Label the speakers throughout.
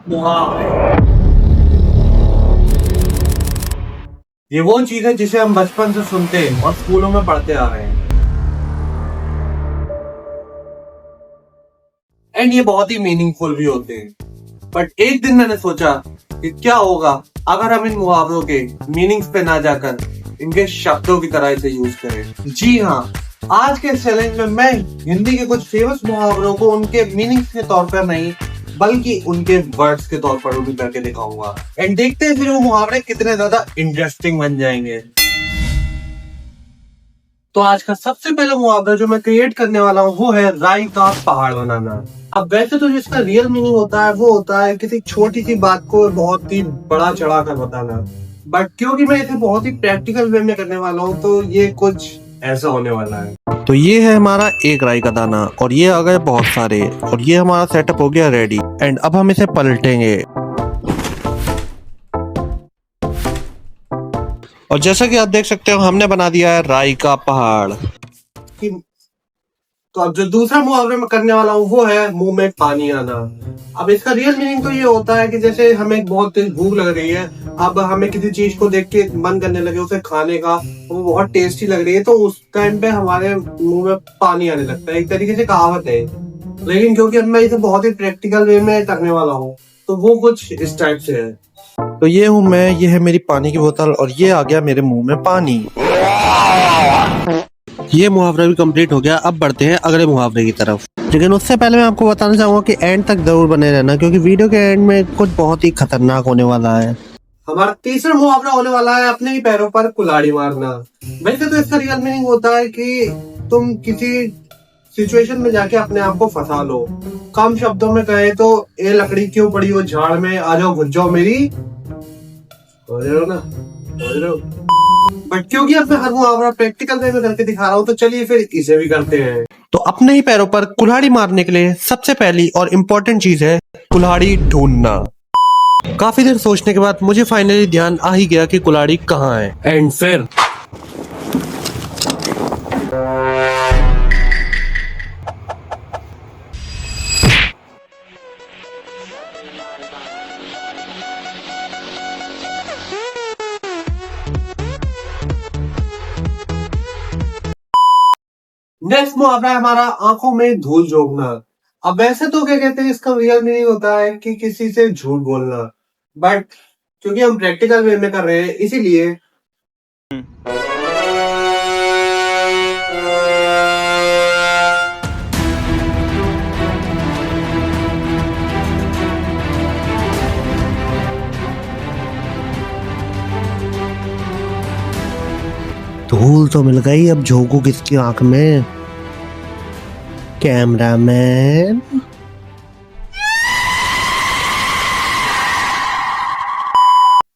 Speaker 1: मुहावरे ये वो चीज है जिसे हम बचपन से सुनते और स्कूलों में पढ़ते आ रहे हैं। एंड ये बहुत ही मीनिंगफुल भी होते हैं। बट एक दिन मैंने सोचा कि क्या होगा अगर हम इन मुहावरों के मीनिंग्स पे ना जाकर इनके शब्दों की तरह इसे यूज करें। जी हाँ, आज के चैलेंज में मैं हिंदी के कुछ फेमस मुहावरों को उनके मीनिंग्स के तौर पर नहीं बल्कि उनके वर्ड्स के तौर पर भी करके दिखाऊंगा। एंड देखते हैं फिर वो मुहावरे कितने ज्यादा इंटरेस्टिंग बन जाएंगे। तो आज का सबसे पहला मुहावरा जो मैं क्रिएट करने वाला हूँ वो है राई का पहाड़ बनाना। अब वैसे तो जिसका रियल मीनिंग होता है वो होता है किसी छोटी सी बात को बहुत ही बड़ा चढ़ा कर बताना। बट क्योंकि मैं इसे बहुत ही प्रैक्टिकल वे में करने वाला हूँ तो ये कुछ ऐसा होने वाला है।
Speaker 2: तो ये है हमारा एक राई का दाना और ये आ गए बहुत सारे और ये हमारा सेटअप हो गया रेडी। एंड अब हम इसे पलटेंगे और जैसा कि आप देख सकते हो हमने बना दिया है राई का पहाड़।
Speaker 1: तो अब जो दूसरा मुहावरा मैं करने वाला हूँ वो है मुंह में पानी आना। अब इसका रियल मीनिंग तो ये होता है कि जैसे हमें बहुत तेज भूख लग रही है, अब हमें किसी चीज को देख के मन करने लगे उसे खाने का, वो बहुत टेस्टी लग रही है, तो उस टाइम पे हमारे मुंह में पानी आने लगता है। एक तरीके से कहावत है, लेकिन क्योंकि अब मैं इसे बहुत ही प्रैक्टिकल वे में करने वाला हूँ तो वो कुछ इस टाइप से है।
Speaker 2: तो ये हूँ मैं, ये है मेरी पानी की बोतल और ये आ गया मेरे मुंह में पानी। ये मुहावरा भी कंप्लीट हो गया। अब बढ़ते हैं अगले मुहावरे की तरफ, लेकिन उससे पहले मैं आपको बताना चाहूंगा कि एंड तक जरूर बने रहना क्योंकि वीडियो के एंड में कुछ बहुत ही खतरनाक होने वाला है।
Speaker 1: हमारा तीसरा मुहावरा होने वाला है अपने ही पैरों पर कुल्हाड़ी मारना। वैसे तो इसका रियल मीनिंग होता है कि तुम किसी सिचुएशन में जाके अपने आप को फंसा लो। कम शब्दों में कहे तो ये लकड़ी क्यों पड़ी हो झाड़ में, आ जाओ घुस जाओ मेरी, हो रहे ना, हो रहे हो। बट क्योंकि अब मैं हर मुहावरा प्रैक्टिकल वे में करके दिखा रहा हूँ तो चलिए फिर इसे भी करते हैं।
Speaker 2: तो अपने ही पैरों पर कुल्हाड़ी मारने के लिए सबसे पहली और इम्पोर्टेंट चीज है कुल्हाड़ी ढूंढना। काफी देर सोचने के बाद मुझे फाइनली ध्यान आ ही गया कि कुल्हाड़ी कहाँ है।
Speaker 1: एंड फिर नेक्स्ट मुहावरा है हमारा आंखों में धूल झोंकना। अब वैसे तो क्या कहते हैं इसका रियल मीनिंग होता है कि किसी से झूठ बोलना, बट क्योंकि हम प्रैक्टिकल वे में कर रहे हैं इसीलिए
Speaker 2: धूल तो मिल गई, अब झोंकू किसकी आंख में? कैमरामैन।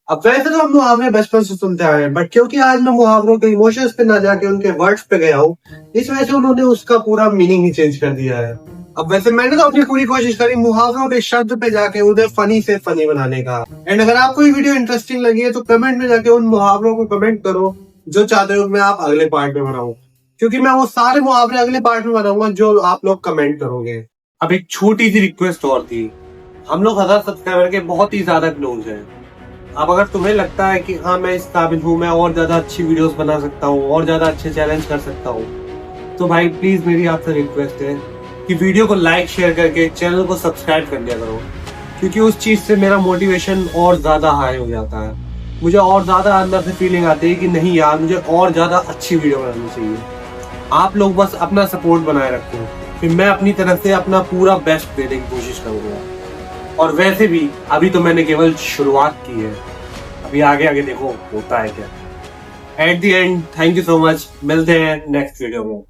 Speaker 1: अब वैसे तो हम मुहावरे बचपन से सुनते आए हैं, बट क्योंकि आज मैं मुहावरों के इमोशंस पे ना जाके उनके वर्ड्स पे गया हूँ इस वजह से उन्होंने उसका पूरा मीनिंग ही चेंज कर दिया है। अब वैसे मैंने तो अपनी पूरी कोशिश करी मुहावरों के शब्द पे जाके उन्हें फनी से फनी बनाने का। एंड अगर आपको ये वीडियो इंटरेस्टिंग लगी है तो कमेंट में जाके उन मुहावरों को कमेंट करो जो चाहते हो मैं आप अगले पार्ट में बनाऊं, क्योंकि मैं वो सारे मुहावरे अगले पार्ट में बनाऊंगा जो आप लोग कमेंट करोगे। अब एक छोटी सी रिक्वेस्ट और थी, हम लोग 1000 सब्सक्राइबर के बहुत ही ज्यादा क्लोज हैं। अब अगर तुम्हें लगता है कि हाँ मैं इस काबिल हूँ, मैं और ज्यादा अच्छी वीडियोस बना सकता हूँ और ज्यादा अच्छे चैलेंज कर सकता हूँ, तो भाई प्लीज मेरी आपसे रिक्वेस्ट है कि वीडियो को लाइक शेयर करके चैनल को सब्सक्राइब कर लिया करो, क्योंकि उस चीज से मेरा मोटिवेशन और ज्यादा हाई हो जाता है। मुझे और ज्यादा अंदर से फीलिंग आती है कि नहीं यार मुझे और ज्यादा अच्छी वीडियो बनानी चाहिए। आप लोग बस अपना सपोर्ट बनाए रखो, फिर मैं अपनी तरफ से अपना पूरा बेस्ट देने की कोशिश करूंगा। और वैसे भी अभी तो मैंने केवल शुरुआत की है, अभी आगे आगे देखो होता है क्या। At the end thank you so much, मिलते हैं नेक्स्ट वीडियो में।